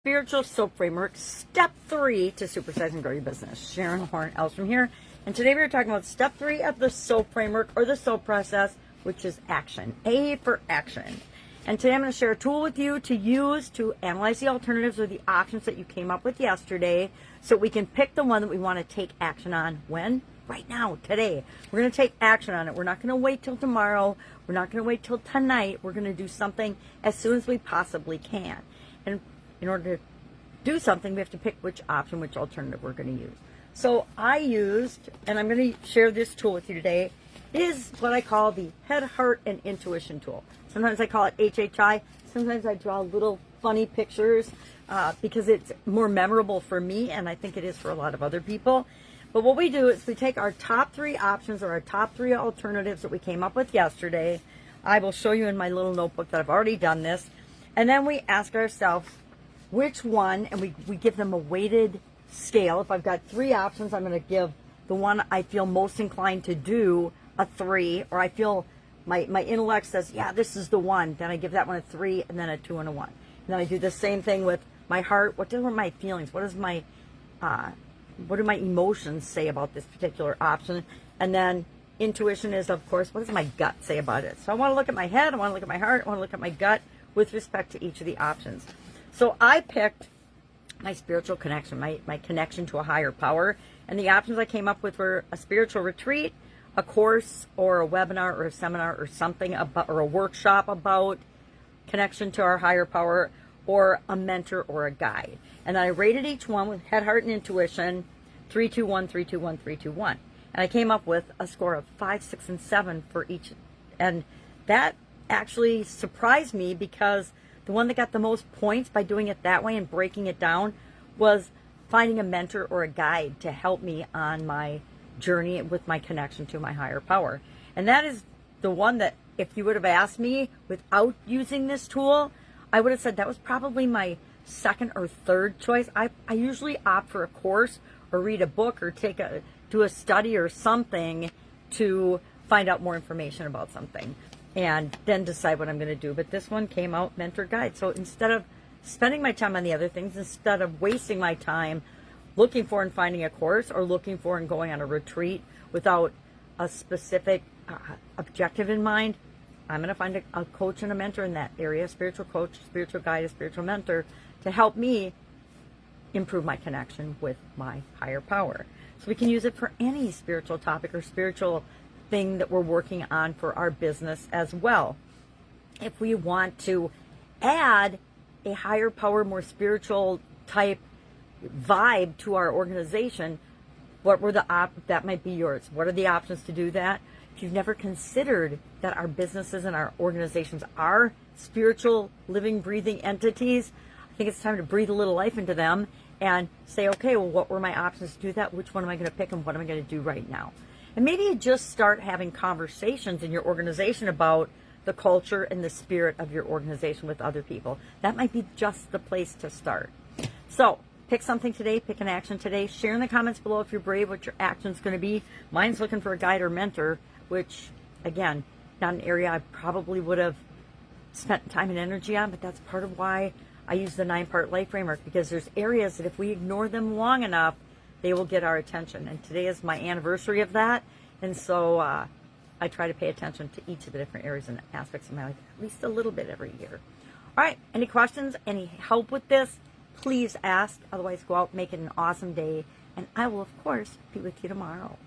Spiritual Soap Framework, Step 3 to Supersize and Grow Your Business. Sharon Horne-Ellstrom here. And today we're talking about Step 3 of the soap framework or the soap process, which is action. A for action. And today I'm going to share a tool with you to use to analyze the alternatives or the options that you came up with yesterday so we can pick the one that we want to take action on. When? Right now, today. We're going to take action on it. We're not going to wait till tomorrow. We're not going to wait till tonight. We're going to do something as soon as we possibly can. And in order to do something, we have to pick which option, which alternative we're going to use. So I used, and I'm going to share this tool with you today, is what I call the Head, Heart, and Intuition tool. Sometimes I call it HHI. Sometimes I draw little funny pictures because it's more memorable for me, and I think it is for a lot of other people. But what we do is we take our top 3 options or our top 3 alternatives that we came up with yesterday. I will show you in my little notebook that I've already done this. And then we ask ourselves, which one, and we give them a weighted scale. If I've got 3 options, I'm going to give the one I feel most inclined to do a 3, or I feel my intellect says, yeah, this is the one. Then I give that one a 3, and then a 2 and a 1. And then I do the same thing with my heart. What are my feelings? What do my emotions say about this particular option? And then intuition is, of course, what does my gut say about it? So I want to look at my head, I want to look at my heart, I want to look at my gut with respect to each of the options. So I picked my spiritual connection, my connection to a higher power. And the options I came up with were a spiritual retreat, a course, or a webinar, or a seminar, or something about, or a workshop about connection to our higher power, or a mentor or a guide. And I rated each one with head, heart, and intuition, 3, 2, 1, 3, 2, 1, 3, 2, 1. And I came up with a score of 5, 6, and 7 for each. And that actually surprised me because the one that got the most points by doing it that way and breaking it down was finding a mentor or a guide to help me on my journey with my connection to my higher power. And that is the one that if you would have asked me without using this tool, I would have said that was probably my second or third choice. I usually opt for a course or read a book or do a study or something to find out more information about something and then decide what I'm going to do. But this one came out mentor guide. So instead of spending my time on the other things, instead of wasting my time looking for and finding a course or looking for and going on a retreat without a specific objective in mind, I'm going to find a coach and a mentor in that area, a spiritual coach, a spiritual guide, a spiritual mentor, to help me improve my connection with my higher power. So we can use it for any spiritual topic or spiritual thing that we're working on for our business as well. If we want to add a higher power, more spiritual type vibe to our organization, what were that might be yours. What are the options to do that? If you've never considered that our businesses and our organizations are spiritual, living, breathing entities, I think it's time to breathe a little life into them and say, okay, well, what were my options to do that? Which one am I going to pick and what am I going to do right now? And maybe you just start having conversations in your organization about the culture and the spirit of your organization with other people. That might be just the place to start. So pick something today, pick an action today. Share in the comments below if you're brave what your action's going to be. Mine's looking for a guide or mentor, which, again, not an area I probably would have spent time and energy on, but that's part of why I use the 9-part life framework, because there's areas that if we ignore them long enough, they will get our attention. And today is my anniversary of that. And so I try to pay attention to each of the different areas and aspects of my life, at least a little bit every year. All right, any questions, any help with this, please ask. Otherwise, go out, make it an awesome day. And I will, of course, be with you tomorrow.